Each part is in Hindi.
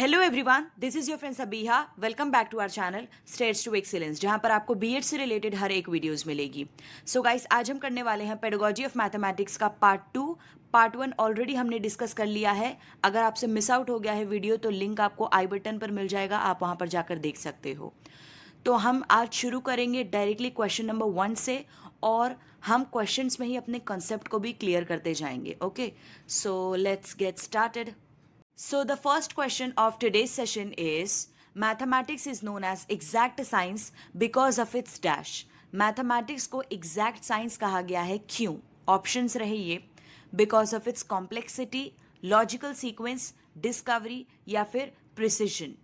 Hello everyone, this is your friend Sabiha. Welcome back to our channel states to excellence, जहां पर आपको बीएड से रिलेटेड हर एक वीडियोस मिलेगी। सो गाइस, आज हम करने वाले हैं पेडागोजी ऑफ मैथमेटिक्स का पार्ट 2। पार्ट 1 ऑलरेडी हमने डिस्कस कर लिया है। अगर आपसे मिस आउट हो गया है वीडियो तो लिंक आपको आई बटन पर मिल जाएगा, आप वहां पर जाकर देख सकते हो। तो हम आज शुरू करेंगे डायरेक्टली क्वेश्चन नंबर 1 से, और हम क्वेश्चंस में ही अपने कॉन्सेप्ट को भी क्लियर करते जाएंगे। Okay, so let's get started. So, the first question of today's session is mathematics is known as exact science because of its dash. Mathematics को exact science कहा गया है, क्यों? Options रहे ये: because of its complexity, logical sequence, discovery या फिर precision।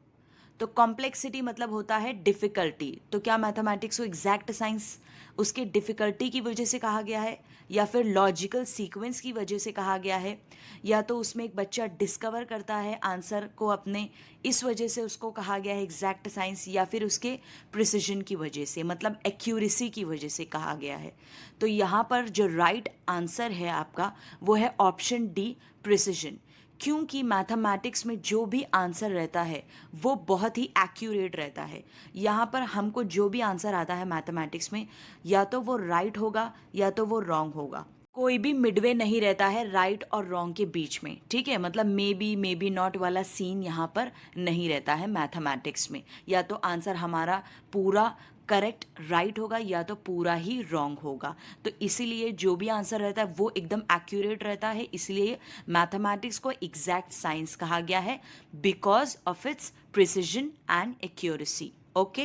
तो कॉम्प्लेक्सिटी मतलब होता है डिफ़िकल्टी। तो क्या मैथमेटिक्स को एग्जैक्ट साइंस उसके डिफ़िकल्टी की वजह से कहा गया है, या फिर लॉजिकल सीक्वेंस की वजह से कहा गया है, या तो उसमें एक बच्चा डिस्कवर करता है आंसर को अपने, इस वजह से उसको कहा गया है एग्जैक्ट साइंस, या फिर उसके प्रिसिजन की वजह से मतलब एक्यूरेसी की वजह से कहा गया है। तो यहाँ पर जो राइट आंसर है आपका वो है ऑप्शन डी, प्रिसिजन। क्योंकि मैथमेटिक्स में जो भी आंसर रहता है वो बहुत ही एक्यूरेट रहता है। यहाँ पर हमको जो भी आंसर आता है मैथमेटिक्स में, या तो वो राइट होगा या तो वो रॉन्ग होगा। कोई भी मिडवे नहीं रहता है राइट और रॉन्ग के बीच में, ठीक है? मतलब मे बी नॉट वाला सीन यहाँ पर नहीं रहता है मैथमेटिक्स में। या तो आंसर हमारा पूरा करेक्ट राइट होगा या तो पूरा ही रॉन्ग होगा। तो इसीलिए जो भी आंसर रहता है वो एकदम एक्यूरेट रहता है, इसलिए मैथमेटिक्स को एग्जैक्ट साइंस कहा गया है because of its precision and accuracy. Okay,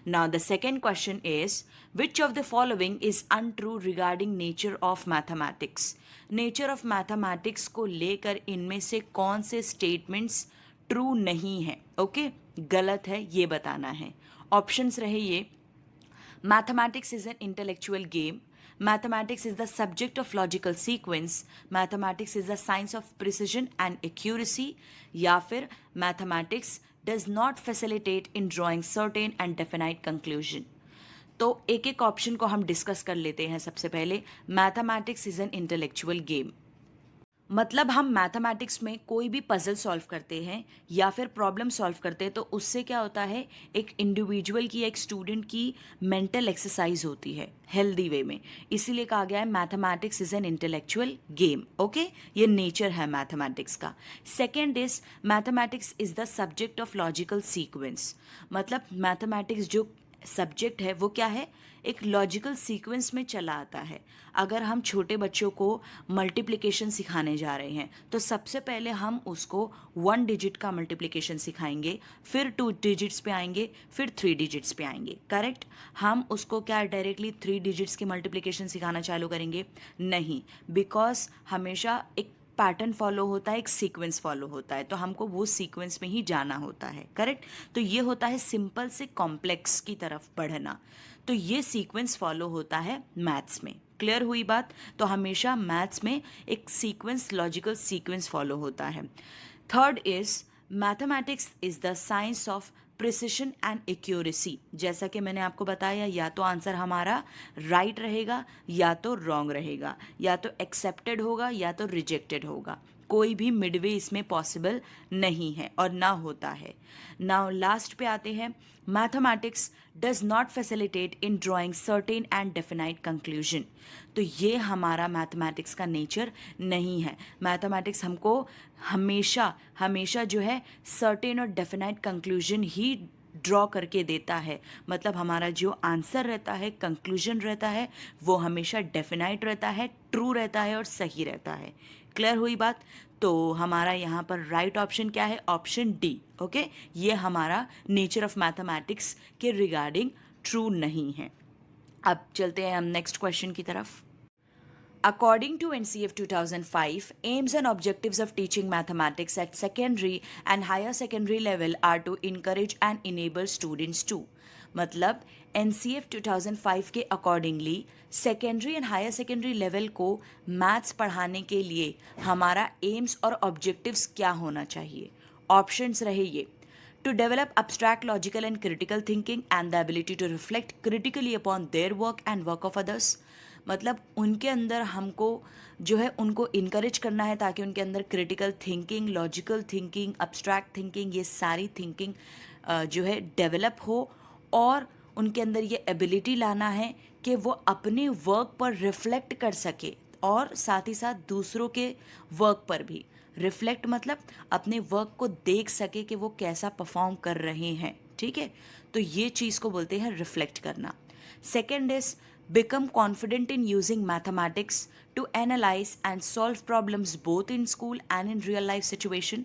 now the second question is which of the following is untrue regarding nature of mathematics? Nature of mathematics को लेकर इनमें से कौन से statements true नहीं है? Okay, गलत है ये बताना है। Options रहे ये: Mathematics is an intellectual game. Mathematics is the subject of logical sequence. Mathematics is the science of precision and accuracy. या फिर Mathematics does not facilitate in drawing certain and definite conclusion. तो एक एक ऑप्शन को हम डिस्कस कर लेते हैं। सबसे पहले, mathematics is an intellectual game. मतलब हम मैथमेटिक्स में कोई भी पजल सॉल्व करते हैं या फिर प्रॉब्लम सॉल्व करते हैं तो उससे क्या होता है, एक इंडिविजुअल की, एक स्टूडेंट की मेंटल एक्सरसाइज होती है हेल्दी वे में। इसीलिए कहा गया है mathematics is an intellectual game. Okay, ये नेचर है मैथमेटिक्स का। Second is mathematics is the subject of logical sequence. मतलब मैथमेटिक्स जो सब्जेक्ट है वो क्या है, एक लॉजिकल सीक्वेंस में चला आता है। अगर हम छोटे बच्चों को मल्टीप्लिकेशन सिखाने जा रहे हैं तो सबसे पहले हम उसको 1 डिजिट का मल्टीप्लिकेशन सिखाएंगे, फिर 2 डिजिट्स पे आएंगे, फिर 3 डिजिट्स पे आएंगे। करेक्ट? हम उसको क्या डायरेक्टली 3 डिजिट्स के मल्टीप्लिकेशन सिखाना चालू करेंगे? नहीं, बिकॉज हमेशा एक पैटर्न फॉलो होता है, एक सीक्वेंस फॉलो होता है, तो हमको वो सीक्वेंस में ही जाना होता है। करेक्ट? तो ये होता है सिंपल से कॉम्प्लेक्स की तरफ बढ़ना। तो ये सीक्वेंस फॉलो होता है मैथ्स में। क्लियर हुई बात? तो हमेशा मैथ्स में एक सीक्वेंस, लॉजिकल सीक्वेंस फॉलो होता है। Third is mathematics is the science of precision and accuracy. जैसा कि मैंने आपको बताया, या तो आंसर हमारा राइट रहेगा या तो रॉन्ग रहेगा, या तो एक्सेप्टेड होगा या तो रिजेक्टेड होगा। कोई भी मिडवे इसमें पॉसिबल नहीं है और ना होता है। नाउ लास्ट पे आते हैं, mathematics does not facilitate in drawing certain and definite conclusion. तो ये हमारा मैथमेटिक्स का नेचर नहीं है। मैथमेटिक्स हमको हमेशा हमेशा जो है सर्टेन और डेफिनाइट कंक्लूजन ही ड्रॉ करके देता है। मतलब हमारा जो आंसर रहता है, कंक्लूजन रहता है, वो हमेशा डेफिनाइट रहता है, ट्रू रहता है और सही रहता है। क्लियर हुई बात? तो हमारा यहाँ पर राइट ऑप्शन क्या है? Option D. ओके, ये हमारा नेचर ऑफ मैथमेटिक्स के रिगार्डिंग ट्रू नहीं है। अब चलते हैं हम नेक्स्ट क्वेश्चन की तरफ। According to NCF 2005, aims and objectives of teaching mathematics at secondary and higher secondary level are to encourage and enable students to। मतलब NCF 2005 के accordingly secondary and higher secondary level को मैथ्स पढ़ाने के लिए हमारा एम्स और ऑब्जेक्टिव्स क्या होना चाहिए? ऑप्शंस रहे ये: to develop abstract, logical and critical thinking and the ability to reflect critically upon their work and work of others। मतलब उनके अंदर हमको जो है उनको इनकरेज करना है ताकि उनके अंदर critical thinking, logical thinking, abstract thinking, ये सारी थिंकिंग जो है डेवलप हो, और उनके अंदर ये एबिलिटी लाना है कि वो अपने वर्क पर रिफ्लेक्ट कर सके और साथ ही साथ दूसरों के वर्क पर भी रिफ्लेक्ट, मतलब अपने वर्क को देख सके कि वो कैसा परफॉर्म कर रहे हैं, ठीक है। तो ये चीज़ को बोलते हैं रिफ्लेक्ट करना। Second is become confident in using mathematics to analyze and solve problems both in school and in real life situation।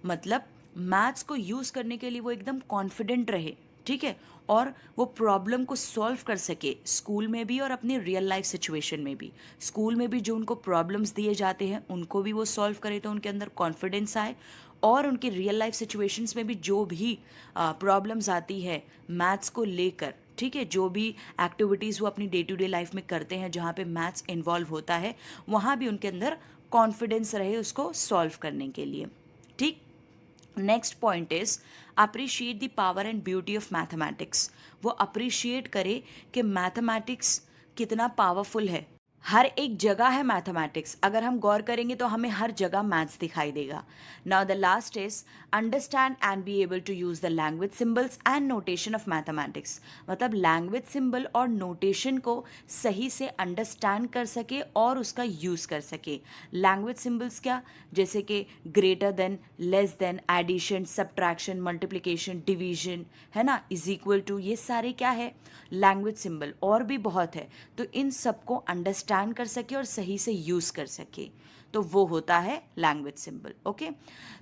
मतलब मैथ्स को यूज़ करने के लिए वो एकदम कॉन्फिडेंट रहे, ठीक है, और वो प्रॉब्लम को सॉल्व कर सके स्कूल में भी और अपनी रियल लाइफ सिचुएशन में भी। स्कूल में भी जो उनको प्रॉब्लम्स दिए जाते हैं उनको भी वो सॉल्व करे तो उनके अंदर कॉन्फिडेंस आए, और उनकी रियल लाइफ सिचुएशंस में भी जो भी प्रॉब्लम्स आती है मैथ्स को लेकर, ठीक है, जो भी एक्टिविटीज़ वो अपनी डे टू डे लाइफ में करते हैं जहाँ पे मैथ्स इन्वॉल्व होता है, वहाँ भी उनके अंदर कॉन्फिडेंस रहे उसको सॉल्व करने के लिए, ठीक। Next point is appreciate the power and beauty of mathematics. वो अप्रिशिएट करे कि मैथमेटिक्स कितना पावरफुल है। हर एक जगह है मैथमेटिक्स, अगर हम गौर करेंगे तो हमें हर जगह मैथ्स दिखाई देगा। Now the last is understand and be able to use the language symbols and notation of mathematics. मतलब लैंग्वेज सिंबल और नोटेशन को सही से अंडरस्टैंड कर सके और उसका यूज कर सके। लैंग्वेज सिंबल्स क्या, जैसे कि greater than, less than, addition, subtraction, multiplication, division, है ना, इज इक्वल टू, ये सारे क्या है लैंग्वेज सिंबल, और भी बहुत है। तो इन सबको अंडरस्टैंड कर सके और सही से यूज़ कर सके तो वो होता है लैंग्वेज सिंबल, ओके।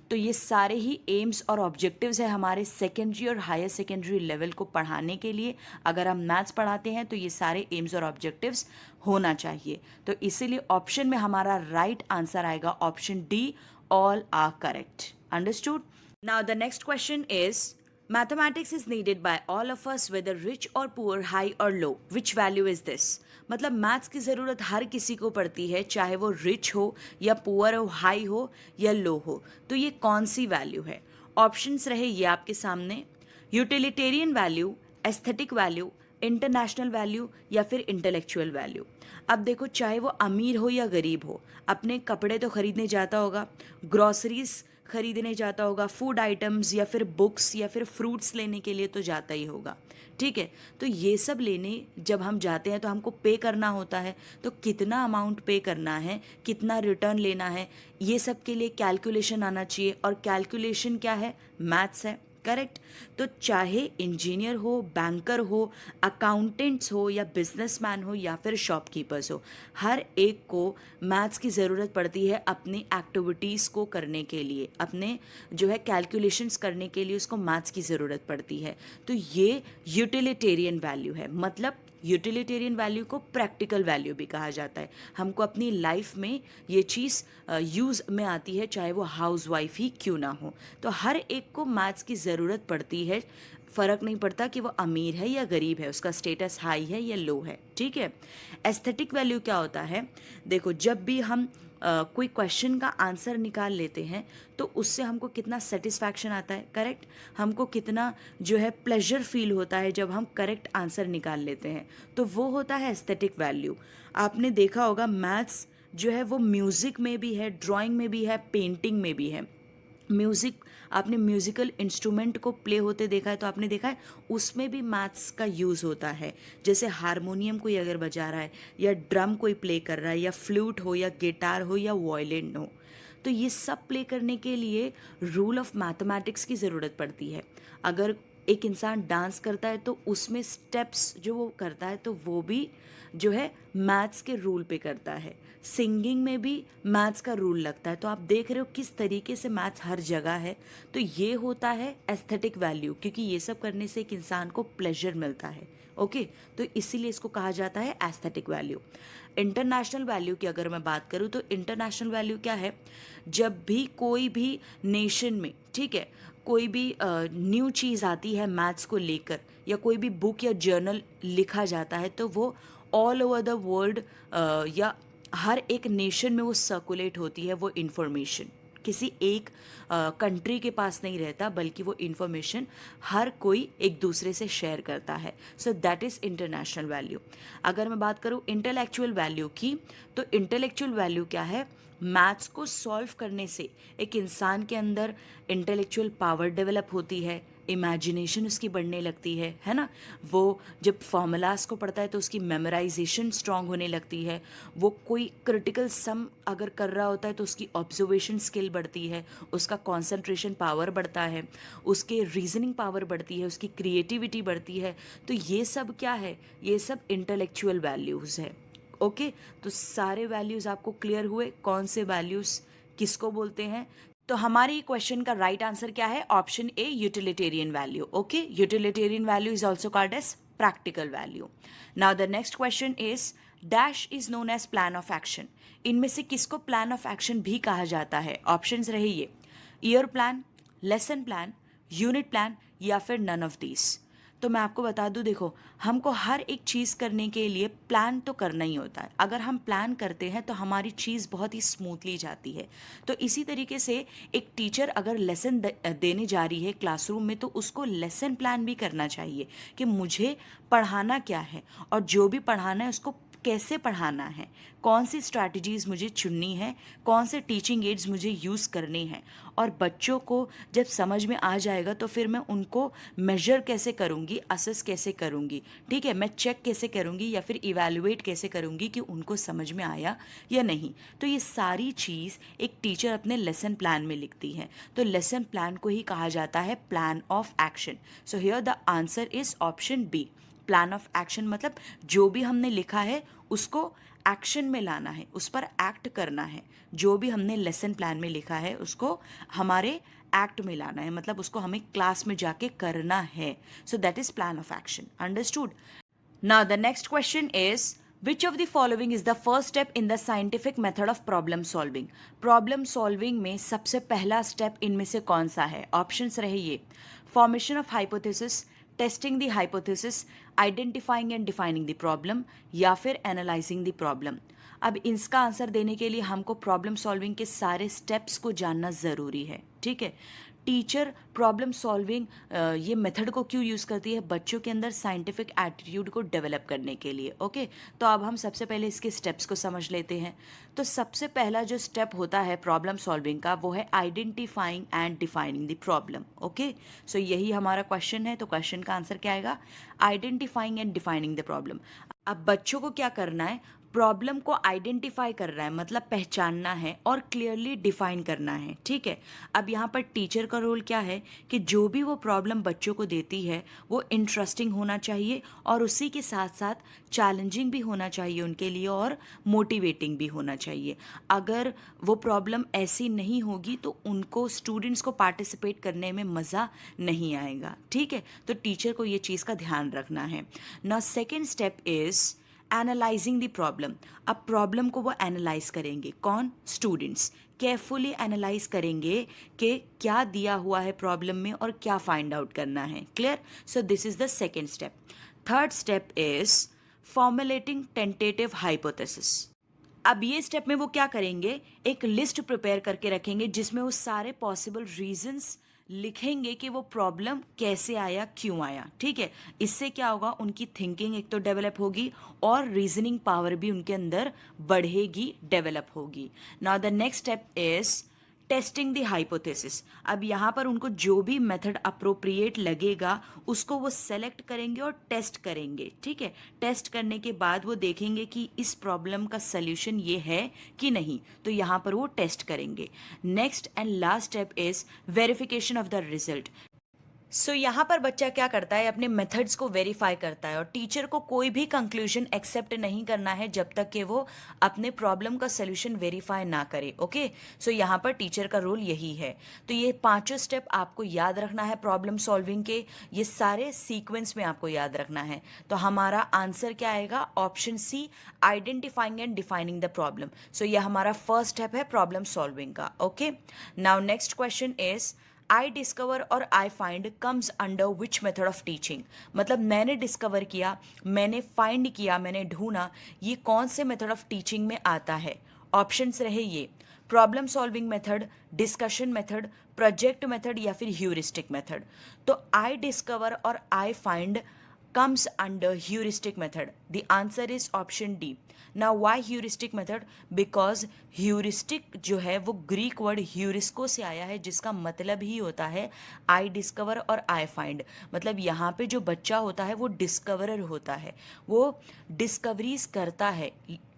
तो ये सारे ही एम्स और ऑब्जेक्टिव्स है हमारे सेकेंडरी और हायर सेकेंडरी लेवल को पढ़ाने के लिए। अगर हम मैथ्स पढ़ाते हैं तो ये सारे एम्स और ऑब्जेक्टिव्स होना चाहिए। तो इसीलिए ऑप्शन में हमारा राइट आंसर आएगा option D, all are correct. Understood. Now the next question is mathematics is needed by all of us whether rich or poor, high or low, which value is this. मतलब मैथ्स की ज़रूरत हर किसी को पड़ती है, चाहे वो रिच हो या पुअर हो, हाई हो या लो हो। तो ये कौन सी वैल्यू है। ऑप्शंस रहे ये आपके सामने, utilitarian value, aesthetic value, international value या फिर इंटेलेक्चुअल वैल्यू। अब देखो, चाहे वो अमीर हो या गरीब हो, अपने कपड़े तो खरीदने जाता होगा, ग्रॉसरीज खरीदने जाता होगा, फूड आइटम्स या फिर बुक्स या फिर फ्रूट्स लेने के लिए तो जाता ही होगा, ठीक है। तो ये सब लेने जब हम जाते हैं तो हमको पे करना होता है, तो कितना अमाउंट पे करना है, कितना रिटर्न लेना है, ये सब के लिए कैलकुलेशन आना चाहिए, और कैलकुलेशन क्या है, मैथ्स है, करेक्ट। तो चाहे इंजीनियर हो, बैंकर हो, अकाउंटेंट्स हो या बिजनेसमैन हो या फिर शॉपकीपर्स हो, हर एक को मैथ्स की ज़रूरत पड़ती है अपनी एक्टिविटीज़ को करने के लिए, अपने जो है कैलकुलेशंस करने के लिए उसको मैथ्स की ज़रूरत पड़ती है। तो ये यूटिलिटेरियन वैल्यू है। मतलब यूटिलिटेरियन वैल्यू को प्रैक्टिकल वैल्यू भी कहा जाता है। हमको अपनी लाइफ में ये चीज़ यूज़ में आती है, चाहे वो हाउस वाइफ ही क्यों ना हो। तो हर एक को मैथ्स की ज़रूरत पड़ती है, फ़र्क नहीं पड़ता कि वो अमीर है या गरीब है, उसका स्टेटस हाई है या लो है, ठीक है। एस्थेटिक वैल्यू क्या होता है, देखो, जब भी हम कोई क्वेश्चन का आंसर निकाल लेते हैं तो उससे हमको कितना सेटिस्फैक्शन आता है, करेक्ट। हमको कितना जो है प्लेजर फील होता है जब हम करेक्ट आंसर निकाल लेते हैं, तो वो होता है एस्थेटिक वैल्यू। आपने देखा होगा मैथ्स जो है वो म्यूज़िक में भी है, ड्राइंग में भी है, पेंटिंग में भी है। म्यूज़िक, आपने म्यूज़िकल इंस्ट्रूमेंट को प्ले होते देखा है तो आपने देखा है उसमें भी मैथ्स का यूज़ होता है। जैसे हारमोनियम कोई अगर बजा रहा है या ड्रम कोई प्ले कर रहा है या फ्लूट हो या गिटार हो या वायलिन हो, तो ये सब प्ले करने के लिए रूल ऑफ मैथमेटिक्स की ज़रूरत पड़ती है। अगर एक इंसान डांस करता है तो उसमें स्टेप्स जो वो करता है तो वो भी जो है मैथ्स के रूल पे करता है। सिंगिंग में भी मैथ्स का रूल लगता है। तो आप देख रहे हो किस तरीके से मैथ्स हर जगह है। तो ये होता है एस्थेटिक वैल्यू, क्योंकि ये सब करने से एक इंसान को प्लेजर मिलता है, ओके। तो इसीलिए इसको कहा जाता है एस्थेटिक वैल्यू। इंटरनेशनल वैल्यू की अगर मैं बात करूँ तो इंटरनेशनल वैल्यू क्या है, जब भी कोई भी नेशन में, ठीक है, कोई भी न्यू चीज़ आती है मैथ्स को लेकर या कोई भी बुक या जर्नल लिखा जाता है तो वो ऑल ओवर द वर्ल्ड या हर एक नेशन में वो सर्कुलेट होती है वो इन्फॉर्मेशन, किसी एक कंट्री के पास नहीं रहता, बल्कि वो इन्फॉर्मेशन हर कोई एक दूसरे से शेयर करता है. So that is international value. अगर मैं बात करूँ इंटेलेक्चुअल वैल्यू की, तो इंटेलेक्चुअल वैल्यू क्या है? मैथ्स को सॉल्व करने से एक इंसान के अंदर इंटेलेक्चुअल पावर डेवलप होती है, इमेजिनेशन उसकी बढ़ने लगती है ना. वो जब फॉर्मूलाज को पढ़ता है तो उसकी मेमोराइजेशन स्ट्रांग होने लगती है. वो कोई क्रिटिकल सम अगर कर रहा होता है तो उसकी ऑब्जर्वेशन स्किल बढ़ती है, उसका कंसंट्रेशन पावर बढ़ता है, उसके रीजनिंग पावर बढ़ती है, उसकी क्रिएटिविटी बढ़ती है. तो ये सब क्या है? ये सब इंटेलेक्चुअल वैल्यूज़ है. ओके, तो सारे वैल्यूज़ आपको क्लियर हुए कौन से वैल्यूज़ किसको बोलते हैं. तो हमारे क्वेश्चन का राइट आंसर क्या है? Option A, utilitarian value. Okay, utilitarian value is also called as practical value. Now the next question is dash is known as plan of action. इनमें से किसको प्लान ऑफ एक्शन भी कहा जाता है? ऑप्शंस रहे ये: year plan, lesson plan, unit plan, या फिर नन ऑफ दीज. तो मैं आपको बता दूं, देखो, हमको हर एक चीज़ करने के लिए प्लान तो करना ही होता है. अगर हम प्लान करते हैं तो हमारी चीज़ बहुत ही स्मूथली जाती है. तो इसी तरीके से एक टीचर अगर लेसन देने जा रही है क्लासरूम में, तो उसको लेसन प्लान भी करना चाहिए कि मुझे पढ़ाना क्या है और जो भी पढ़ाना है उसको कैसे पढ़ाना है, कौन सी स्ट्रैटेजीज़ मुझे चुननी है, कौन से टीचिंग एड्स मुझे यूज़ करने हैं. और बच्चों को जब समझ में आ जाएगा तो फिर मैं उनको मेजर कैसे करूँगी, असेस कैसे करूँगी, ठीक है, मैं चेक कैसे करूँगी या फिर इवैल्यूएट कैसे करूँगी कि उनको समझ में आया या नहीं. तो ये सारी चीज़ एक टीचर अपने लेसन प्लान में लिखती है. तो लेसन प्लान को ही कहा जाता है plan of action. So here the answer is option B. Plan of action मतलब जो भी हमने लिखा है उसको एक्शन में लाना है, उस पर एक्ट करना है. जो भी हमने लेसन प्लान में लिखा है उसको हमारे एक्ट में लाना है, मतलब उसको हमें क्लास में जाके करना है. सो that is plan of action. Understood? Now the next question is which of the following is the first step in the scientific method of problem solving. Problem solving में सबसे पहला स्टेप इनमें से कौन सा है? ऑप्शंस रहे ये: formation of hypothesis, testing the hypothesis, identifying and defining the problem, या फिर एनालाइजिंग द प्रॉब्लम. अब इसका आंसर देने के लिए हमको प्रॉब्लम सॉल्विंग के सारे स्टेप्स को जानना ज़रूरी है. ठीक है, टीचर प्रॉब्लम सॉल्विंग ये मेथड को क्यों यूज़ करती है? बच्चों के अंदर साइंटिफिक एटीट्यूड को डेवलप करने के लिए. ओके, तो अब हम सबसे पहले इसके स्टेप्स को समझ लेते हैं. तो सबसे पहला जो स्टेप होता है प्रॉब्लम सॉल्विंग का वो है identifying and defining the problem. Okay, so यही हमारा क्वेश्चन है. तो क्वेश्चन का आंसर क्या आएगा? Identifying and defining the problem. अब बच्चों को क्या करना है? प्रॉब्लम को आइडेंटिफाई कर रहा है, मतलब पहचानना है, और क्लियरली डिफाइन करना है. ठीक है, अब यहाँ पर टीचर का रोल क्या है कि जो भी वो प्रॉब्लम बच्चों को देती है वो इंटरेस्टिंग होना चाहिए और उसी के साथ साथ चैलेंजिंग भी होना चाहिए उनके लिए और मोटिवेटिंग भी होना चाहिए. अगर वो प्रॉब्लम ऐसी नहीं होगी तो उनको, स्टूडेंट्स को पार्टिसिपेट करने में मज़ा नहीं आएगा. ठीक है, तो टीचर को ये चीज़ का ध्यान रखना है. Now second step is analysing the problem. अब प्रॉब्लम को वो एनालाइज करेंगे. कौन? स्टूडेंट्स. केयरफुली एनालाइज करेंगे कि क्या दिया हुआ है प्रॉब्लम में और क्या फाइंड आउट करना है. Clear? So this is the second step. Third step is formulating tentative hypothesis. अब ये स्टेप में वो क्या करेंगे? एक लिस्ट प्रिपेयर करके रखेंगे जिसमें वो सारे पॉसिबल रीजंस लिखेंगे कि वो प्रॉब्लम कैसे आया, क्यों आया. ठीक है, इससे क्या होगा? उनकी थिंकिंग एक तो डेवलप होगी और रीजनिंग पावर भी उनके अंदर बढ़ेगी, डेवलप होगी. Now the next step is testing the hypothesis. अब यहाँ पर उनको जो भी मेथड अप्रोप्रिएट लगेगा उसको वो सेलेक्ट करेंगे और टेस्ट करेंगे. ठीक है, टेस्ट करने के बाद वो देखेंगे कि इस प्रॉब्लम का सल्यूशन ये है कि नहीं, तो यहाँ पर वो टेस्ट करेंगे. Next and last step is verification of the result. So यहाँ पर बच्चा क्या करता है? अपने मेथड्स को वेरीफाई करता है और टीचर को कोई भी कंक्लूजन एक्सेप्ट नहीं करना है जब तक कि वो अपने प्रॉब्लम का सोल्यूशन वेरीफाई ना करे. ओके, सो यहाँ पर टीचर का रोल यही है. तो ये पांचों स्टेप आपको याद रखना है प्रॉब्लम सॉल्विंग के, ये सारे सीक्वेंस में आपको याद रखना है. तो हमारा आंसर क्या आएगा? Option C, identifying and defining the problem. So ये हमारा फर्स्ट स्टेप है प्रॉब्लम सॉल्विंग का. Okay, now next question is I discover और I find comes under which method of teaching. मतलब मैंने डिस्कवर किया, मैंने फाइंड किया, मैंने ढूंढा, ये कौन से मेथड ऑफ टीचिंग में आता है? ऑप्शंस रहे ये: problem solving method, discussion method, project method या फिर ह्यूरिस्टिक मेथड? तो आई डिस्कवर और I find comes under heuristic method. The answer is option D. Now why heuristic method? Because heuristic जो है वो ग्रीक वर्ड ह्यूरिस्को से आया है, जिसका मतलब ही होता है आई डिस्कवर और आई फाइंड। मतलब यहाँ पे जो बच्चा होता है वो डिस्कवरर होता है, वो डिस्कवरीज करता है,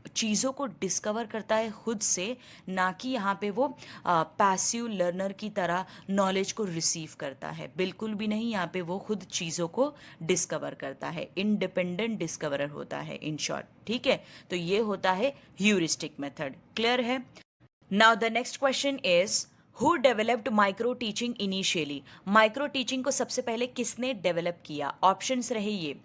चीज़ों को डिस्कवर करता है खुद से, ना कि यहाँ पे वो पैसिव लर्नर की तरह नॉलेज को रिसीव करता है। बिल्कुल भी नहीं, यहाँ पे वो खुद चीज़ों को डिस्कवर करता है, इंडिपेंडेंट डिस्कवरर होता है इन शॉर्ट। ठीक है, तो ये होता है ह्यूरिस्टिक मेथड। क्लियर है? Now the next question is who developed micro teaching initially? Micro teaching को सबसे पहले किसने डेवलप किया? ऑप्शंस रहे ये,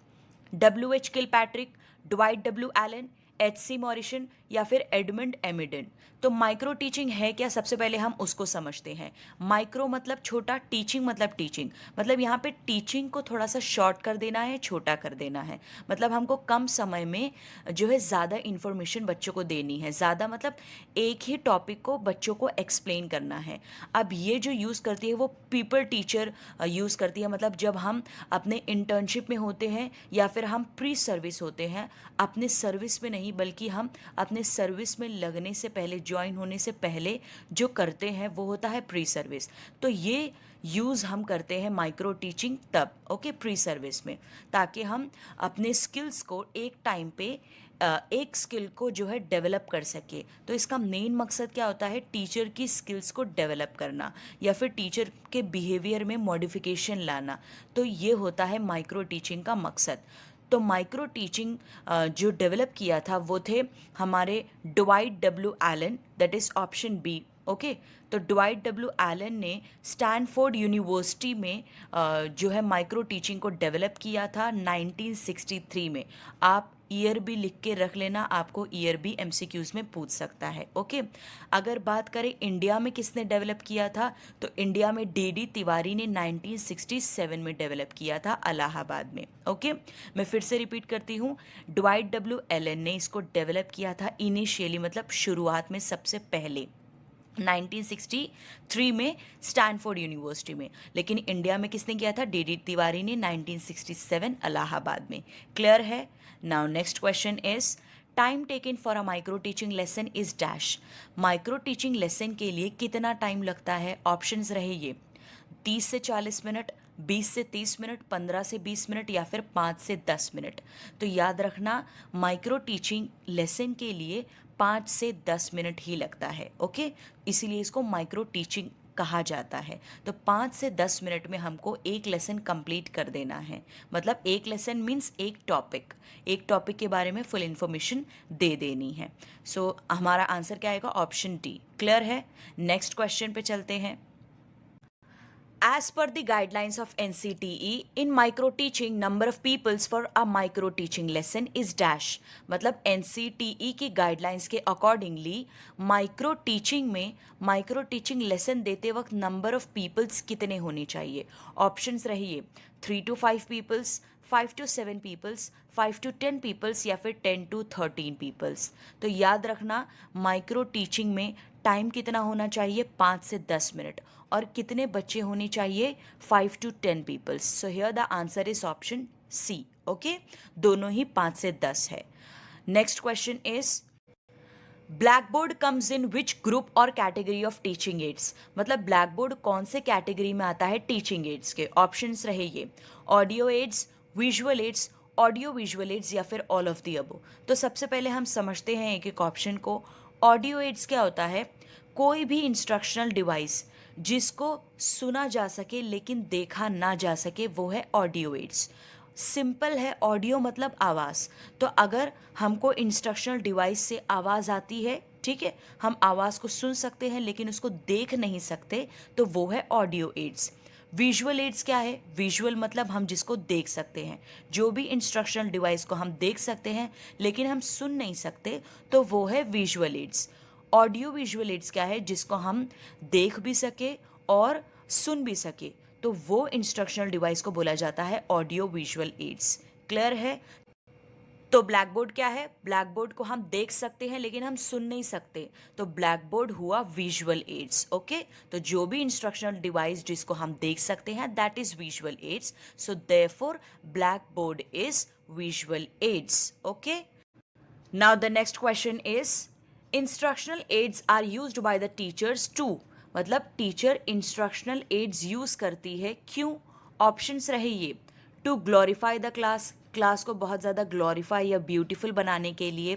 W.H. Kilpatrick, Dwight W Allen, H.C. Morrison या फिर एडमंड एमिडन। तो माइक्रो टीचिंग है क्या, सबसे पहले हम उसको समझते हैं। माइक्रो मतलब छोटा, टीचिंग मतलब टीचिंग, मतलब यहाँ पे टीचिंग को थोड़ा सा शॉर्ट कर देना है, छोटा कर देना है। मतलब हमको कम समय में जो है ज़्यादा इन्फॉर्मेशन बच्चों को देनी है। ज़्यादा मतलब एक ही टॉपिक को बच्चों को एक्सप्लेन करना है। अब ये जो यूज़ करती है वो पीपल टीचर यूज़ करती है। मतलब जब हम अपने इंटर्नशिप में होते हैं या फिर हम प्री सर्विस होते हैं, अपने सर्विस में नहीं बल्कि हम अपने सर्विस में लगने से पहले, ज्वाइन होने से पहले जो करते हैं वो होता है प्री सर्विस। तो ये यूज़ हम करते हैं माइक्रो टीचिंग तब, ओके, प्री सर्विस में, ताकि हम अपने स्किल्स को एक टाइम पे एक स्किल को जो है डेवलप कर सके। तो इसका मेन मकसद क्या होता है? टीचर की स्किल्स को डेवलप करना या फिर टीचर के बिहेवियर में मॉडिफिकेशन लाना। तो ये होता है माइक्रो टीचिंग का मकसद। तो माइक्रो टीचिंग जो डेवलप किया था वो थे हमारे Dwight W Allen, that is option B. Okay, तो ड्वाइट डब्ल्यू एलन ने स्टैनफोर्ड यूनिवर्सिटी में जो है माइक्रो टीचिंग को डेवलप किया था 1963 में। आप ईयर भी लिख के रख लेना, आपको ईयर भी एमसीक्यूज में पूछ सकता है। ओके, अगर बात करें इंडिया में किसने डेवलप किया था, तो इंडिया में डी तिवारी ने 1967 में डेवलप किया था इलाहाबाद में। ओके, मैं फिर से रिपीट करती हूँ, ड्वाइट डब्ल्यू एलन ने इसको डेवलप किया था इनिशियली, मतलब शुरुआत में सबसे पहले 1963 में स्टैनफोर्ड यूनिवर्सिटी में। लेकिन इंडिया में किसने किया था? डी तिवारी ने 1967 इलाहाबाद में। क्लियर है? Now next question is time taken for a micro teaching lesson is dash. Micro teaching lesson के लिए कितना टाइम लगता है? ऑप्शंस रहे ये, 30 से 40 मिनट, 20 से 30 मिनट, 15 से 20 मिनट या फिर 5 से 10 मिनट। तो याद रखना, माइक्रो टीचिंग लेसन के लिए 5 से 10 मिनट ही लगता है। ओके, इसीलिए इसको माइक्रो टीचिंग कहा जाता है। तो 5 से 10 मिनट में हमको एक लेसन कंप्लीट कर देना है। मतलब एक लेसन मीन्स एक टॉपिक के बारे में फुल इन्फॉर्मेशन दे देनी है। सो हमारा आंसर क्या आएगा? Option D. क्लियर है? नेक्स्ट क्वेश्चन पे चलते हैं। As per the guidelines of NCTE, in micro teaching, number of peoples for a micro teaching lesson is dash. मतलब NCTE की गाइडलाइंस के अकॉर्डिंगली माइक्रो टीचिंग में माइक्रो टीचिंग लेसन देते वक्त नंबर ऑफ पीपल्स कितने होने चाहिए? ऑप्शंस रहिए 3 to 5 peoples, 5 to 7 peoples, 5 to 10 peoples या फिर 10 to 13 पीपल्स। तो याद रखना, माइक्रो टीचिंग में टाइम कितना होना चाहिए? 5 से 10 मिनट। और कितने बच्चे होने चाहिए? 5 to 10 peoples. So here the answer is option C. Okay, दोनों ही 5 से 10 है। Next question is black board comes in which group or category of teaching aids. मतलब ब्लैक बोर्ड कौन से कैटेगरी में आता है टीचिंग एड्स के? ऑप्शंस रहे ये, audio aids, visual aids, audio visual aids या फिर ऑल ऑफ द अबव। तो सबसे पहले हम समझते हैं एक एक ऑप्शन को। ऑडियो एड्स क्या होता है? कोई भी इंस्ट्रक्शनल डिवाइस जिसको सुना जा सके लेकिन देखा ना जा सके, वो है ऑडियो एड्स। सिंपल है, ऑडियो मतलब आवाज़। तो अगर हमको इंस्ट्रक्शनल डिवाइस से आवाज़ आती है, ठीक है, हम आवाज़ को सुन सकते हैं लेकिन उसको देख नहीं सकते, तो वो है ऑडियो एड्स। विजुअल एड्स क्या है? विजुअल मतलब हम जिसको देख सकते हैं, जो भी इंस्ट्रक्शनल डिवाइस को हम देख सकते हैं लेकिन हम सुन नहीं सकते, तो वो है visual aids. Audio visual ads क्या है? जिसको हम देख भी सके और सुन भी सके, तो वो इंस्ट्रक्शनल डिवाइस को बोला जाता है ऑडियो विजुअल एड्स। क्लियर है? तो ब्लैक बोर्ड क्या है? ब्लैक बोर्ड को हम देख सकते हैं लेकिन हम सुन नहीं सकते, तो ब्लैक बोर्ड हुआ विजुअल एड्स। ओके, तो जो भी इंस्ट्रक्शनल डिवाइस जिसको हम देख सकते हैं that is visual aids, so therefore black board is visual aids. Okay, now the next question is instructional aids are used by the teachers to, मतलब टीचर इंस्ट्रक्शनल एड्स यूज करती है क्यों? ऑप्शंस रहे ये, to glorify the class, class को बहुत ज़्यादा ग्लोरीफाई या ब्यूटीफुल बनाने के लिए,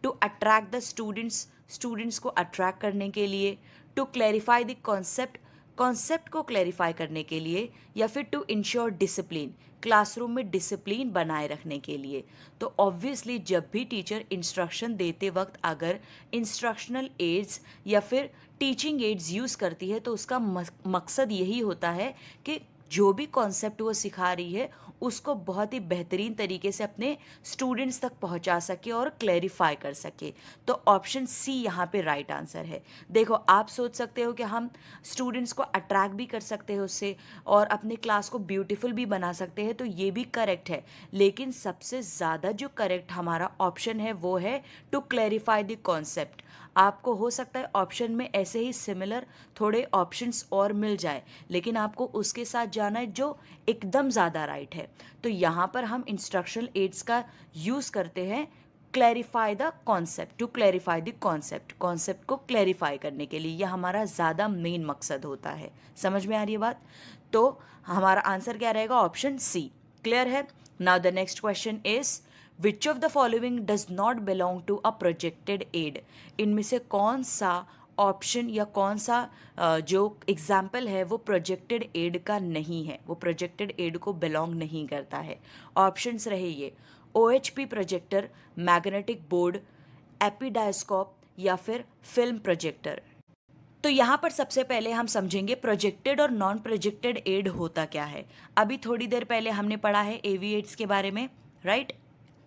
to attract the students, students को अट्रैक्ट करने के लिए, to clarify the concept, concept को क्लैरिफाई करने के लिए, या फिर टू इंश्योर डिसिप्लिन, क्लासरूम में डिसिप्लिन बनाए रखने के लिए। तो ऑब्वियसली जब भी टीचर इंस्ट्रक्शन देते वक्त अगर इंस्ट्रक्शनल एड्स या फिर टीचिंग एड्स यूज़ करती है तो उसका मकसद यही होता है कि जो भी कॉन्सेप्ट वो सिखा रही है उसको बहुत ही बेहतरीन तरीके से अपने स्टूडेंट्स तक पहुंचा सके और क्लैरिफाई कर सके। तो ऑप्शन सी यहाँ पे राइट आंसर है। देखो, आप सोच सकते हो कि हम स्टूडेंट्स को अट्रैक्ट भी कर सकते हैं उससे और अपने क्लास को ब्यूटीफुल भी बना सकते हैं, तो ये भी करेक्ट है, लेकिन सबसे ज़्यादा जो करेक्ट हमारा ऑप्शन है वो है टू क्लैरिफाई द कॉन्सेप्ट। आपको हो सकता है ऑप्शन में ऐसे ही सिमिलर थोड़े ऑप्शंस और मिल जाए, लेकिन आपको उसके साथ जाना है जो एकदम ज़्यादा राइट है। तो यहाँ पर हम इंस्ट्रक्शनल एड्स का यूज़ करते हैं clarify the concept, to clarify the concept, concept को क्लैरिफाई करने के लिए, यह हमारा ज़्यादा मेन मकसद होता है। समझ में आ रही है बात? तो हमारा आंसर क्या रहेगा? Option C. क्लियर है? Now the next question is which of the following does not belong to a projected aid, इनमें से कौन सा ऑप्शन या कौन सा जो एग्जाम्पल है वो प्रोजेक्टेड एड का नहीं है, वो प्रोजेक्टेड एड को बिलोंग नहीं करता है। ऑप्शंस रहे ये, OHP प्रोजेक्टर, मैग्नेटिक बोर्ड, एपिडायस्कोप या फिर फिल्म प्रोजेक्टर। तो यहाँ पर सबसे पहले हम समझेंगे प्रोजेक्टेड और नॉन प्रोजेक्टेड एड होता क्या है। अभी थोड़ी देर पहले हमने पढ़ा है AV एड्स के बारे में, राइट?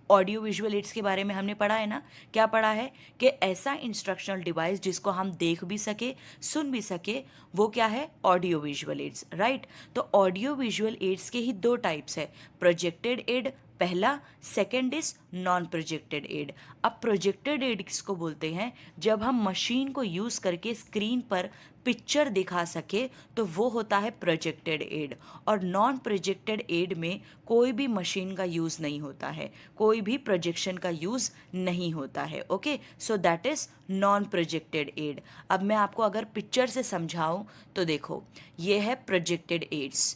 ऑडियो विजुअल एड्स के बारे में हमने पढ़ा है ना। क्या पढ़ा है कि ऐसा इंस्ट्रक्शनल डिवाइस जिसको हम देख भी सके, सुन भी सके, वो क्या है? Audio visual aids, right? तो ऑडियो विजुअल एड्स के ही दो टाइप्स है, प्रोजेक्टेड एड पहला, second is non projected aid. अब प्रोजेक्टेड एड किसको बोलते हैं? जब हम मशीन को यूज करके स्क्रीन पर पिक्चर दिखा सके तो वो होता है प्रोजेक्टेड एड। और नॉन प्रोजेक्टेड एड में कोई भी मशीन का यूज नहीं होता है, कोई भी प्रोजेक्शन का यूज नहीं होता है। Okay, so that is non projected aid. अब मैं आपको अगर पिक्चर से समझाऊं तो देखो, ये है projected aids,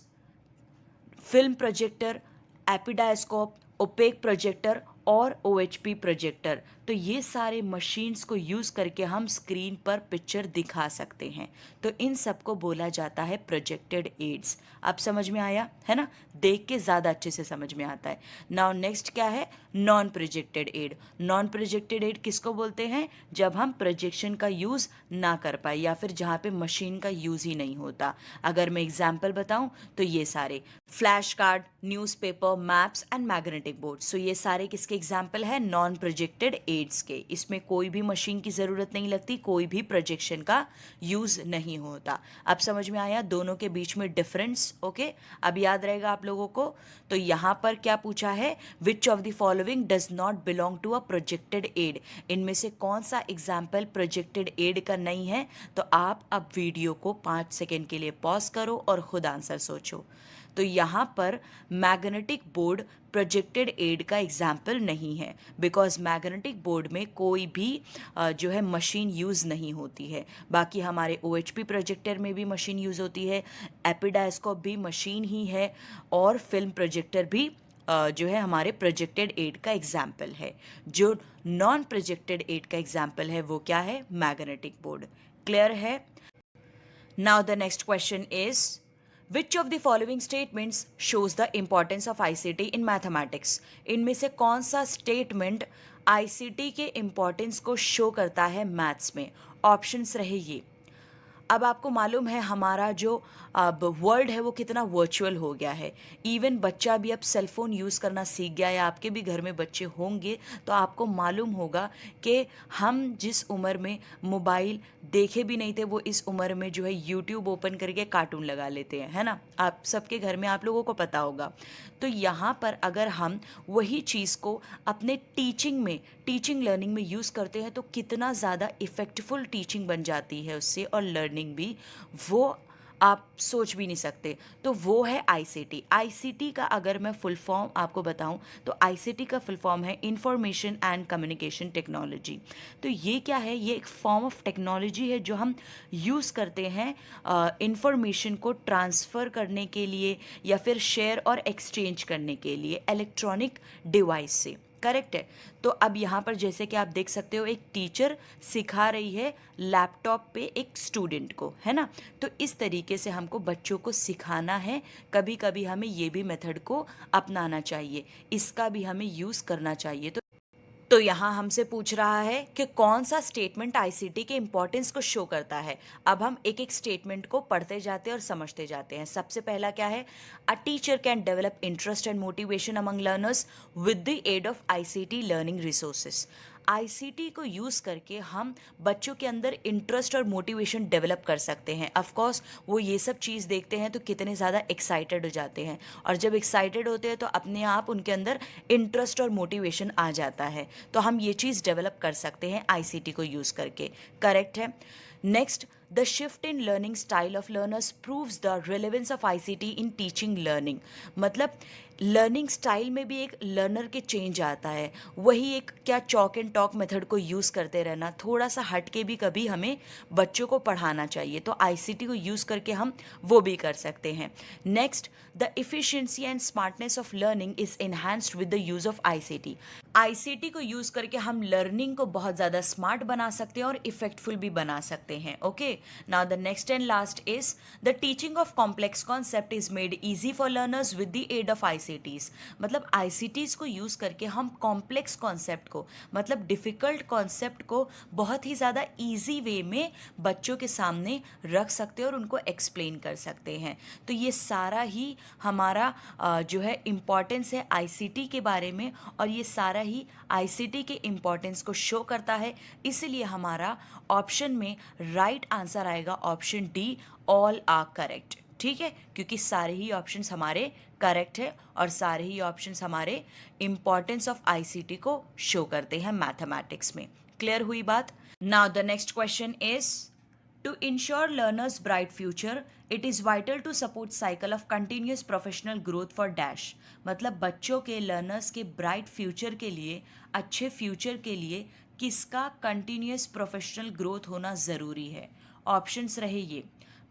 film projector, episcope, opaque projector और OHP प्रोजेक्टर। तो ये सारे मशीन्स को यूज़ करके हम स्क्रीन पर पिक्चर दिखा सकते हैं, तो इन सबको बोला जाता है प्रोजेक्टेड एड्स। अब समझ में आया है ना? देख के ज़्यादा अच्छे से समझ में आता है। नाउ नेक्स्ट क्या है? Non projected aid. Non projected aid किसको बोलते हैं? जब हम प्रोजेक्शन का यूज़ ना कर पाए या फिर जहाँ पे मशीन का यूज़ ही नहीं होता। अगर मैं एग्जाम्पल बताऊँ तो ये सारे flash card, newspaper, maps and magnetic board, so ये सारे किसके एग्जाम्पल है? नॉन प्रोजेक्टेड एड्स के। इसमें कोई भी मशीन की ज़रूरत नहीं लगती, कोई भी प्रोजेक्शन का यूज़ नहीं होता। अब समझ में आया दोनों के बीच में डिफरेंस? ओके, अब याद रहेगा आप लोगों को। तो यहाँ पर क्या पूछा है? Which of the following does not belong to a projected aid, इनमें से कौन सा एग्जाम्पल प्रोजेक्टेड एड का नहीं है? तो आप अब वीडियो को 5 सेकेंड के लिए पॉज करो और खुद आंसर सोचो। तो यहाँ पर मैग्नेटिक बोर्ड प्रोजेक्टेड एड का एग्जाम्पल नहीं है, बिकॉज मैग्नेटिक बोर्ड में कोई भी जो है मशीन यूज़ नहीं होती है। बाकी हमारे OHP प्रोजेक्टर में भी मशीन यूज़ होती है, एपिडायस्कोप भी मशीन ही है और फिल्म प्रोजेक्टर भी जो है हमारे प्रोजेक्टेड एड का एग्जाम्पल है। जो नॉन प्रोजेक्टेड एड का एग्जाम्पल है वो क्या है? Magnetic board. क्लियर है? Now the next question is which of the following statements shows the importance of ICT in mathematics, इनमें से कौन सा स्टेटमेंट ICT के इम्पॉर्टेंस को शो करता है मैथ्स में? ऑप्शंस रहे ये, अब आपको मालूम है हमारा जो अब वर्ल्ड है वो कितना वर्चुअल हो गया है। इवन बच्चा भी अब सेल फोन यूज़ करना सीख गया है। आपके भी घर में बच्चे होंगे तो आपको मालूम होगा कि हम जिस उम्र में मोबाइल देखे भी नहीं थे वो इस उम्र में जो है यूट्यूब ओपन करके कार्टून लगा लेते हैं, है ना। आप सबके घर में आप लोगों को पता होगा। तो यहाँ पर अगर हम वही चीज़ को अपने टीचिंग लर्निंग में यूज़ करते हैं तो कितना ज़्यादा इफ़ेक्टफुल टीचिंग बन जाती है उससे, और लर्निंग भी, वो आप सोच भी नहीं सकते। तो वो है आईसीटी। आईसीटी का अगर मैं फुल फॉर्म आपको बताऊं तो आईसीटी का फुल फॉर्म है इंफॉर्मेशन एंड कम्युनिकेशन टेक्नोलॉजी। तो ये क्या है, ये एक फॉर्म ऑफ टेक्नोलॉजी है जो हम यूज़ करते हैं इंफॉर्मेशन को ट्रांसफ़र करने के लिए या फिर शेयर और एक्सचेंज करने के लिए इलेक्ट्रॉनिक डिवाइस से। करेक्ट है। तो अब यहाँ पर जैसे कि आप देख सकते हो एक टीचर सिखा रही है लैपटॉप पे एक स्टूडेंट को, है ना। तो इस तरीके से हमको बच्चों को सिखाना है। कभी कभी हमें ये भी मेथड को अपनाना चाहिए, इसका भी हमें यूज़ करना चाहिए। तो यहाँ हमसे पूछ रहा है कि कौन सा स्टेटमेंट आईसीटी के इम्पोर्टेंस को शो करता है। अब हम एक एक स्टेटमेंट को पढ़ते जाते हैं और समझते जाते हैं। सबसे पहला क्या है, a teacher can develop interest and motivation among learners with the aid of ICT learning resources. ICT को यूज़ करके हम बच्चों के अंदर इंटरेस्ट और मोटिवेशन डेवलप कर सकते हैं। ऑफ कोर्स वो ये सब चीज़ देखते हैं तो कितने ज़्यादा एक्साइटेड हो जाते हैं, और जब एक्साइटेड होते हैं तो अपने आप उनके अंदर इंटरेस्ट और मोटिवेशन आ जाता है। तो हम ये चीज़ डेवलप कर सकते हैं आईसीटी को यूज़ करके। करेक्ट है। Next, the shift in learning style of learners proves the relevance of ICT in teaching learning. मतलब लर्निंग स्टाइल में भी एक लर्नर के चेंज आता है। वही एक क्या चॉक एंड टॉक मेथड को यूज़ करते रहना, थोड़ा सा हट के भी कभी हमें बच्चों को पढ़ाना चाहिए। तो आईसीटी को यूज़ करके हम वो भी कर सकते हैं। Next, the efficiency and smartness of learning is enhanced with the use of ICT. ICT को यूज़ करके हम लर्निंग को बहुत ज़्यादा स्मार्ट बना सकते हैं और इफेक्टफुल भी बना सकते हैं। Okay, now the next and last is the teaching of complex concept is made easy for learners with the aid of ICTs. मतलब आईसीटीज को यूज़ करके हम कॉम्प्लेक्स कॉन्सेप्ट को, मतलब डिफ़िकल्ट कॉन्सेप्ट को बहुत ही ज़्यादा ईजी वे में बच्चों के सामने रख सकते हैं और उनको एक्सप्लेन कर सकते हैं। तो ये सारा ही हमारा जो है इम्पॉर्टेंस है आईसीटी के बारे में, और ये सारा ही आईसीटी के इम्पॉर्टेंस को शो करता है। इसलिए हमारा ऑप्शन में राइट आंसर आएगा option D, all are correct. ठीक है, क्योंकि सारे ही ऑप्शंस हमारे करेक्ट है और सारे ही ऑप्शंस हमारे इम्पॉर्टेंस ऑफ आईसीटी को शो करते हैं मैथमेटिक्स में। क्लियर हुई बात। Now the next question is, to ensure learners' bright future, it is vital to support cycle of continuous professional growth for dash। मतलब बच्चों के लर्नर्स के ब्राइट फ्यूचर के लिए, अच्छे फ्यूचर के लिए किसका कंटिन्यूस प्रोफेशनल ग्रोथ होना ज़रूरी है। ऑप्शंस रहे ये,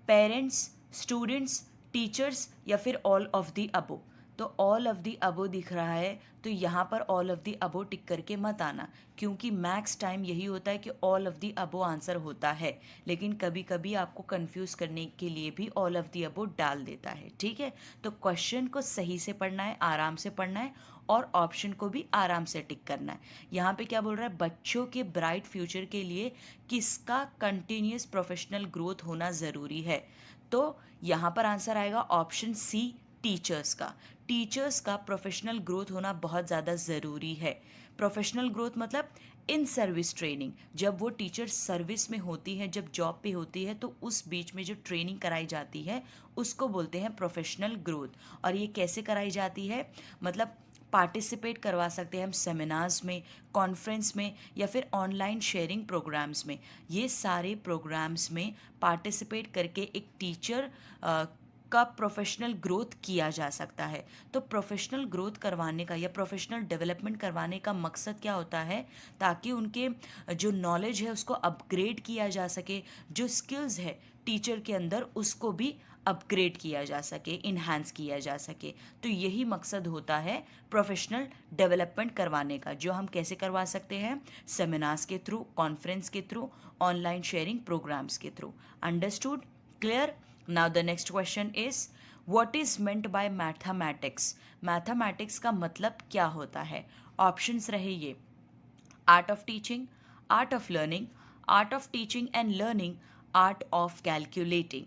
पेरेंट्स, स्टूडेंट्स, टीचर्स या फिर ऑल ऑफ द अबो। तो ऑल ऑफ द अबो दिख रहा है तो यहाँ पर ऑल ऑफ द अबो टिक करके मत आना, क्योंकि मैक्स टाइम यही होता है कि all of the above answer होता है, लेकिन कभी कभी आपको कंफ्यूज करने के लिए भी ऑल ऑफ द अबो डाल देता है। ठीक है, तो क्वेश्चन को सही से पढ़ना है, आराम से पढ़ना है, और ऑप्शन को भी आराम से टिक करना है। यहाँ पे क्या बोल रहा है, बच्चों के ब्राइट फ्यूचर के लिए किसका कंटिन्यूस प्रोफेशनल ग्रोथ होना ज़रूरी है। तो यहाँ पर आंसर आएगा ऑप्शन सी, टीचर्स का। टीचर्स का प्रोफेशनल ग्रोथ होना बहुत ज़्यादा ज़रूरी है। प्रोफेशनल ग्रोथ मतलब इन सर्विस ट्रेनिंग, जब वो टीचर सर्विस में होती है, जब जॉब पे होती है, तो उस बीच में जो ट्रेनिंग कराई जाती है उसको बोलते हैं प्रोफेशनल ग्रोथ। और ये कैसे कराई जाती है, मतलब पार्टिसिपेट करवा सकते हैं हम सेमिनार्स में, कॉन्फ्रेंस में या फिर ऑनलाइन शेयरिंग प्रोग्राम्स में। ये सारे प्रोग्राम्स में पार्टिसिपेट करके एक टीचर का प्रोफेशनल ग्रोथ किया जा सकता है। तो प्रोफेशनल ग्रोथ करवाने का या प्रोफेशनल डेवलपमेंट करवाने का मकसद क्या होता है, ताकि उनके जो नॉलेज है उसको अपग्रेड किया जा सके, जो स्किल्स है टीचर के अंदर उसको भी अपग्रेड किया जा सके, इन्हांस किया जा सके। तो यही मकसद होता है प्रोफेशनल डेवलपमेंट करवाने का, जो हम कैसे करवा सकते हैं, सेमिनार्स के थ्रू, कॉन्फ्रेंस के थ्रू, ऑनलाइन शेयरिंग प्रोग्राम्स के through. Understood, clear. Now the next question is, what is meant by mathematics. Mathematics का मतलब क्या होता है। ऑप्शंस रहे ये, art of teaching, art of learning, art of teaching and learning, art of calculating.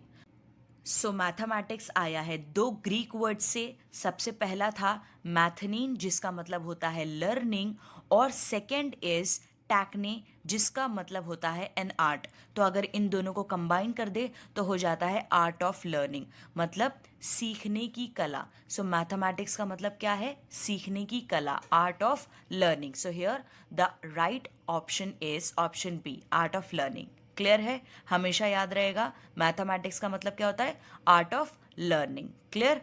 So mathematics आया है दो ग्रीक वर्ड से। सबसे पहला था मैथनीन जिसका मतलब होता है लर्निंग, और सेकंड इज टैक्ने जिसका मतलब होता है एन आर्ट। तो अगर इन दोनों को कंबाइन कर दे तो हो जाता है आर्ट ऑफ लर्निंग, मतलब सीखने की कला। सो मैथमेटिक्स का मतलब क्या है? सीखने की कला, art of learning. So here the right option is option B, art of learning. Clear है? हमेशा याद रहेगा मैथमेटिक्स का मतलब क्या होता है? Art of learning. Clear?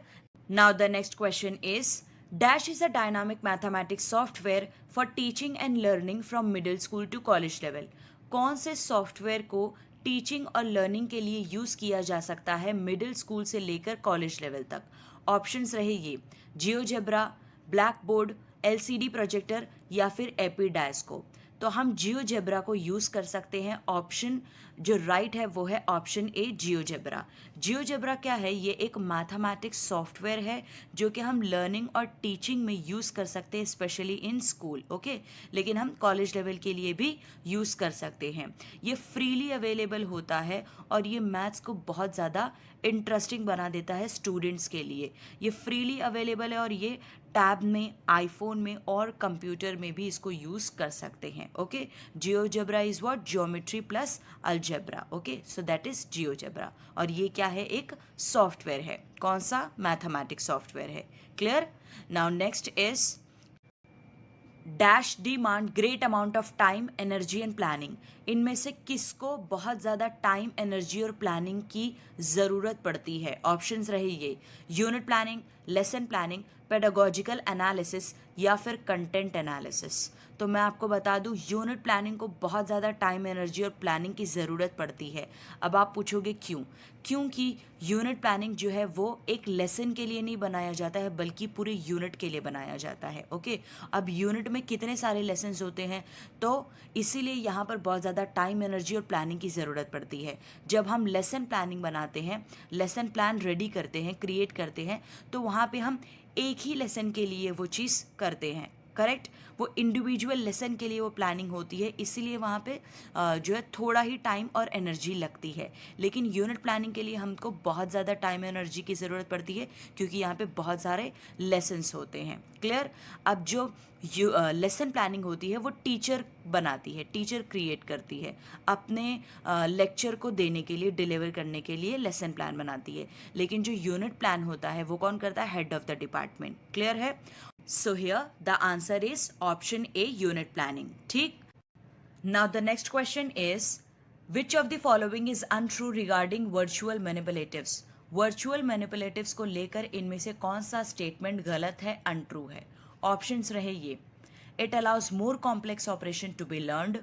Now the next question is dash is a dynamic mathematics software for teaching and learning from middle school to college level. कौन से सॉफ्टवेयर को टीचिंग और लर्निंग के लिए यूज किया जा सकता है मिडिल स्कूल से लेकर कॉलेज लेवल तक? ऑप्शंस रहे ये GeoGebra, black board, LCD projector या फिर एपीडायस्कोप। तो हम जियोजेब्रा को यूज़ कर सकते हैं। ऑप्शन जो राइट है वो है ऑप्शन ए, जियोजेब्रा। जियोजेब्रा क्या है? ये एक मैथमेटिक्स सॉफ्टवेयर है जो कि हम लर्निंग और टीचिंग में यूज़ कर सकते हैं, स्पेशली इन स्कूल, ओके। लेकिन हम कॉलेज लेवल के लिए भी यूज़ कर सकते हैं। ये फ्रीली अवेलेबल होता है और ये मैथ्स को बहुत ज़्यादा इंटरेस्टिंग बना देता है स्टूडेंट्स के लिए। ये फ्रीली अवेलेबल है और ये टैब में, आईफोन में और कंप्यूटर में भी इसको यूज़ कर सकते हैं, okay. GeoGebra is what? Geometry plus algebra, okay. So that is GeoGebra. और ये क्या है? एक सॉफ्टवेयर है। कौन सा? मैथमेटिक्स सॉफ्टवेयर है। Clear? Now next is dash demand great amount of time, energy and planning. इनमें से किसको बहुत ज़्यादा टाइम, एनर्जी और प्लानिंग की ज़रूरत पड़ती है? ऑप्शंस रहे ये unit planning, lesson planning, pedagogical analysis या फिर कंटेंट एनालिसिस। तो मैं आपको बता दूं यूनिट प्लानिंग को बहुत ज़्यादा टाइम, एनर्जी और प्लानिंग की ज़रूरत पड़ती है। अब आप पूछोगे क्यों? क्योंकि यूनिट प्लानिंग जो है वो एक लेसन के लिए नहीं बनाया जाता है बल्कि पूरे यूनिट के लिए बनाया जाता है, ओके। अब यूनिट में कितने सारे लेसन्स होते हैं तो इसीलिए यहाँ पर बहुत ज़्यादा टाइम, एनर्जी और प्लानिंग की ज़रूरत पड़ती है। जब हम लेसन प्लानिंग बनाते हैं, लेसन प्लान रेडी करते हैं, क्रिएट करते हैं, तो वहाँ पे हम एक ही लेसन के लिए वो चीज़ करते हैं, करेक्ट। वो इंडिविजुअल लेसन के लिए वो प्लानिंग होती है, इसीलिए वहाँ पे जो है थोड़ा ही टाइम और एनर्जी लगती है। लेकिन यूनिट प्लानिंग के लिए हमको बहुत ज़्यादा टाइम एनर्जी की ज़रूरत पड़ती है क्योंकि यहाँ पे बहुत सारे लेसन्स होते हैं। क्लियर? अब जो लेसन प्लानिंग होती है वो टीचर बनाती है, टीचर क्रिएट करती है अपने लेक्चर को देने के लिए, डिलीवर करने के लिए लेसन प्लान बनाती है। लेकिन जो यूनिट प्लान होता है वो कौन करता है? Head of the department. Clear है? So here the answer is option A, unit planning. ठीक? Now the next question is which of the following is untrue regarding virtual manipulatives? Virtual manipulatives को लेकर इनमें से कौन सा स्टेटमेंट गलत है, अनट्रू है? ऑप्शंस रहे ये It allows more complex operation to be learned,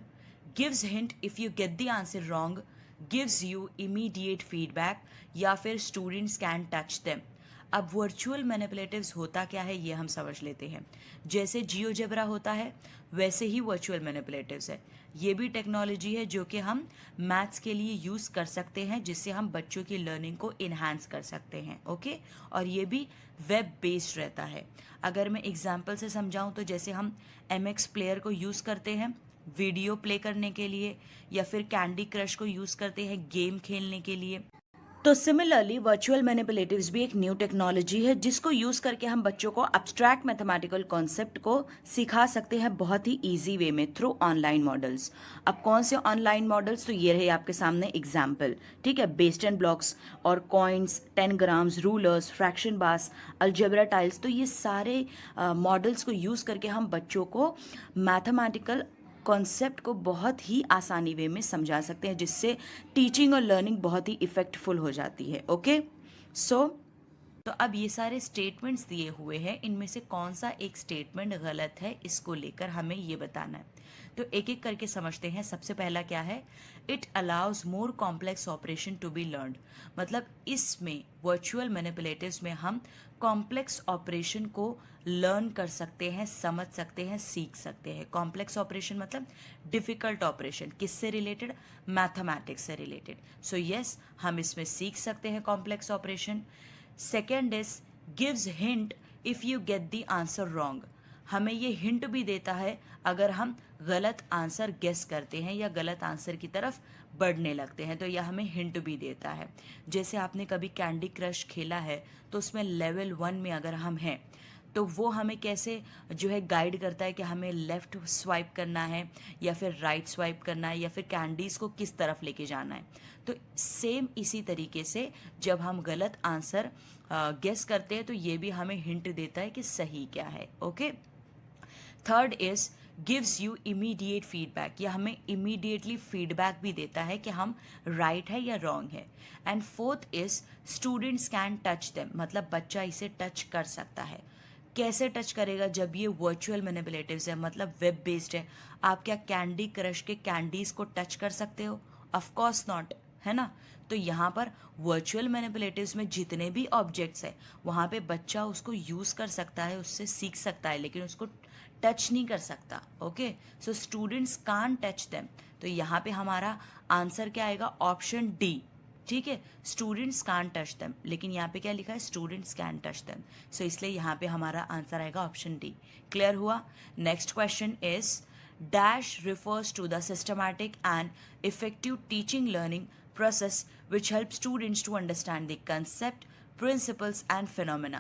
gives hint if you get the answer wrong, gives you immediate feedback या फिर students can touch them. अब वर्चुअल मैनिपुलेटिव्स होता क्या है ये हम समझ लेते हैं। जैसे जियोजेब्रा होता है वैसे ही वर्चुअल मैनिपुलेटिव्स है। ये भी टेक्नोलॉजी है जो कि हम मैथ्स के लिए यूज़ कर सकते हैं, जिससे हम बच्चों की लर्निंग को इन्हांस कर सकते हैं, ओके। और ये भी वेब बेस्ड रहता है। अगर मैं एग्जांपल से समझाऊं तो जैसे हम MX प्लेयर को यूज़ करते हैं वीडियो प्ले करने के लिए, या फिर कैंडी क्रश को यूज़ करते हैं गेम खेलने के लिए। तो सिमिलरली वर्चुअल मैनिपुलेटिव्स भी एक न्यू टेक्नोलॉजी है जिसको यूज़ करके हम बच्चों को एब्स्ट्रैक्ट मैथमेटिकल कॉन्सेप्ट को सिखा सकते हैं बहुत ही इजी वे में थ्रू ऑनलाइन मॉडल्स। अब कौन से ऑनलाइन मॉडल्स? तो ये रहे आपके सामने एग्जाम्पल, ठीक है। बेस्टन ब्लॉक्स और कॉइन्स, 10 ग्राम्स, रूलर्स, फ्रैक्शन बास, अलजेब्रा टाइल्स। तो ये सारे मॉडल्स को यूज़ करके हम बच्चों को मैथमेटिकल कॉन्सेप्ट को बहुत ही आसानी वे में समझा सकते हैं, जिससे टीचिंग और लर्निंग बहुत ही इफ़ेक्टफुल हो जाती है, ओके। तो अब ये सारे स्टेटमेंट्स दिए हुए हैं, इनमें से कौन सा एक स्टेटमेंट गलत है इसको लेकर हमें ये बताना है। तो एक एक करके समझते हैं। सबसे पहला क्या है? It allows more complex operation to be learned. मतलब इसमें वर्चुअल मैनिपुलेटिव्स में हम कॉम्प्लेक्स ऑपरेशन को लर्न कर सकते हैं, समझ सकते हैं, सीख सकते हैं। कॉम्प्लेक्स ऑपरेशन मतलब डिफिकल्ट ऑपरेशन, किससे रिलेटेड? मैथमेटिक्स से रिलेटेड। सो यस, हम इसमें सीख सकते हैं complex operation. Second is gives hint if you get the answer wrong. हमें ये हिंट भी देता है अगर हम गलत आंसर गेस करते हैं या गलत आंसर की तरफ बढ़ने लगते हैं, तो यह हमें हिंट भी देता है। जैसे आपने कभी कैंडी क्रश खेला है तो उसमें लेवल 1 में अगर हम हैं तो वो हमें कैसे जो है गाइड करता है कि हमें लेफ़्ट स्वाइप करना है या फिर राइट स्वाइप करना है या फिर कैंडीज़ को किस तरफ लेके जाना है। तो सेम इसी तरीके से जब हम गलत आंसर गेस करते हैं तो ये भी हमें हिंट देता है कि सही क्या है। Okay, third is gives you immediate feedback, या हमें इमीडिएटली फीडबैक भी देता है कि हम राइट है या रॉन्ग है। And fourth is students can touch them, मतलब बच्चा इसे टच कर सकता है। कैसे टच करेगा? जब ये वर्चुअल मैनिपुलेटिव्स है, मतलब वेब बेस्ड है। आप क्या कैंडी क्रश के कैंडीज को टच कर सकते हो? ऑफ कोर्स नॉट, है ना। तो यहाँ पर वर्चुअल मैनिपुलेटिव्स में जितने भी ऑब्जेक्ट्स है वहाँ पे बच्चा उसको यूज़ कर सकता है, उससे सीख सकता है, लेकिन उसको टच नहीं कर सकता। ओके, सो स्टूडेंट्स कान टच देम। तो यहाँ पे हमारा आंसर क्या आएगा? Option D. ठीक है, स्टूडेंट्स कान टच देम, लेकिन यहाँ पे क्या लिखा है? Students can touch them. So इसलिए यहाँ पे हमारा आंसर आएगा ऑप्शन डी। क्लियर हुआ? Next question is dash refers to the systematic and effective teaching learning process which helps students to understand the concept, principles and phenomena.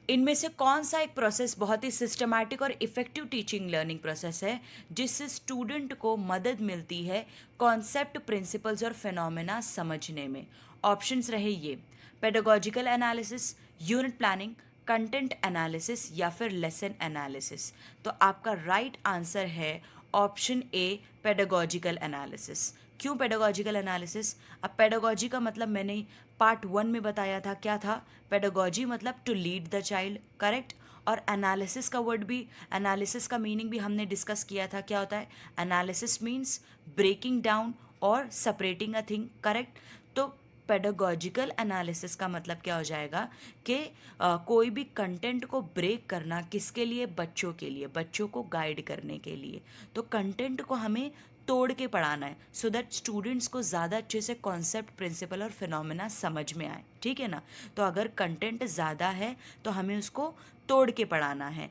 इनमें से कौन सा एक प्रोसेस बहुत ही सिस्टमैटिक और इफेक्टिव टीचिंग लर्निंग प्रोसेस है जिससे स्टूडेंट को मदद मिलती है कॉन्सेप्ट, प्रिंसिपल्स और फिनोमेना समझने में? ऑप्शंस रहे ये: pedagogical analysis, unit planning, content analysis या फिर लेसन एनालिसिस। तो आपका राइट आंसर है ऑप्शन ए, पेडागोजिकल एनालिसिस। क्यों पेडागोजिकल एनालिसिस? अब पेडागोजी का मतलब मैंने पार्ट 1 में बताया था, क्या था? पेडागोजी मतलब to lead the child, correct. और एनालिसिस का वर्ड भी, एनालिसिस का मीनिंग भी हमने डिस्कस किया था, क्या होता है? एनालिसिस मीन्स ब्रेकिंग डाउन और सेपरेटिंग अ थिंग, करेक्ट। तो पेडागोजिकल एनालिसिस का मतलब क्या हो जाएगा कि कोई भी कंटेंट को ब्रेक करना, किसके लिए? बच्चों के लिए, बच्चों को गाइड करने के लिए। तो कंटेंट को हमें तोड़ के पढ़ाना है सो दैट स्टूडेंट्स को ज़्यादा अच्छे से कॉन्सेप्ट, प्रिंसिपल और फिनोमेना समझ में आए, ठीक है ना। तो अगर कंटेंट ज़्यादा है तो हमें उसको तोड़ के पढ़ाना है,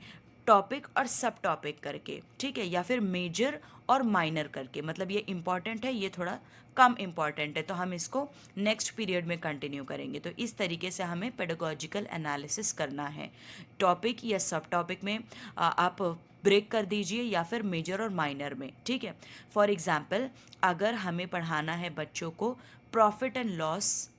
टॉपिक और सब टॉपिक करके, ठीक है, या फिर मेजर और माइनर करके। मतलब ये इम्पॉर्टेंट है, ये थोड़ा कम इम्पॉर्टेंट है, तो हम इसको नेक्स्ट पीरियड में कंटिन्यू करेंगे। तो इस तरीके से हमें पेडागोजिकल एनालिसिस करना है। टॉपिक या सब टॉपिक में आप ब्रेक कर दीजिए या फिर मेजर और माइनर में, ठीक है। फॉर एग्जाम्पल, अगर हमें पढ़ाना है बच्चों को प्रॉफिट एंड लॉस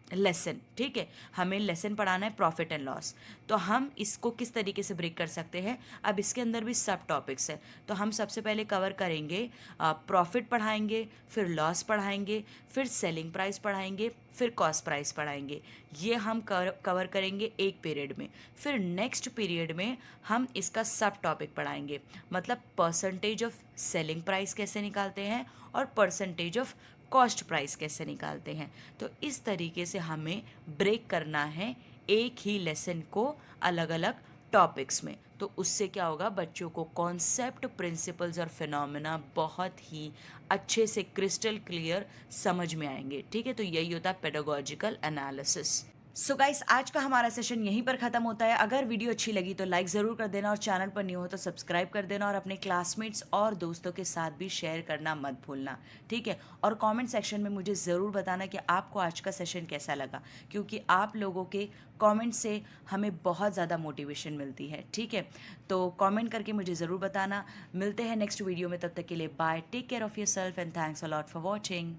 लेसन, ठीक है, हमें लेसन पढ़ाना है प्रॉफिट एंड लॉस, तो हम इसको किस तरीके से ब्रेक कर सकते हैं? अब इसके अंदर भी सब टॉपिक्स है, तो हम सबसे पहले कवर करेंगे प्रॉफिट पढ़ाएंगे, फिर लॉस पढ़ाएंगे, फिर सेलिंग प्राइस पढ़ाएंगे, फिर कॉस्ट प्राइस पढ़ाएंगे। ये हम कवर करेंगे एक पीरियड में। फिर नेक्स्ट पीरियड में हम इसका सब टॉपिक पढ़ाएंगे, मतलब परसेंटेज ऑफ सेलिंग प्राइस कैसे निकालते हैं और परसेंटेज ऑफ कॉस्ट प्राइस कैसे निकालते हैं। तो इस तरीके से हमें ब्रेक करना है एक ही लेसन को अलग अलग टॉपिक्स में। तो उससे क्या होगा? बच्चों को कॉन्सेप्ट, प्रिंसिपल्स और फिनोमेना बहुत ही अच्छे से क्रिस्टल क्लियर समझ में आएंगे, ठीक है। तो यही होता है पेडागोजिकल एनालिसिस। सो गाइस, आज का हमारा सेशन यहीं पर ख़त्म होता है। अगर वीडियो अच्छी लगी तो लाइक ज़रूर कर देना और चैनल पर न्यू हो तो सब्सक्राइब कर देना और अपने क्लासमेट्स और दोस्तों के साथ भी शेयर करना मत भूलना, ठीक है। और कमेंट सेक्शन में मुझे ज़रूर बताना कि आपको आज का सेशन कैसा लगा, क्योंकि आप लोगों के कमेंट से हमें बहुत ज़्यादा मोटिवेशन मिलती है, ठीक है। तो कमेंट करके मुझे ज़रूर बताना। मिलते हैं नेक्स्ट वीडियो में, तब तक के लिए bye, take care of yourself and thanks a lot for watching.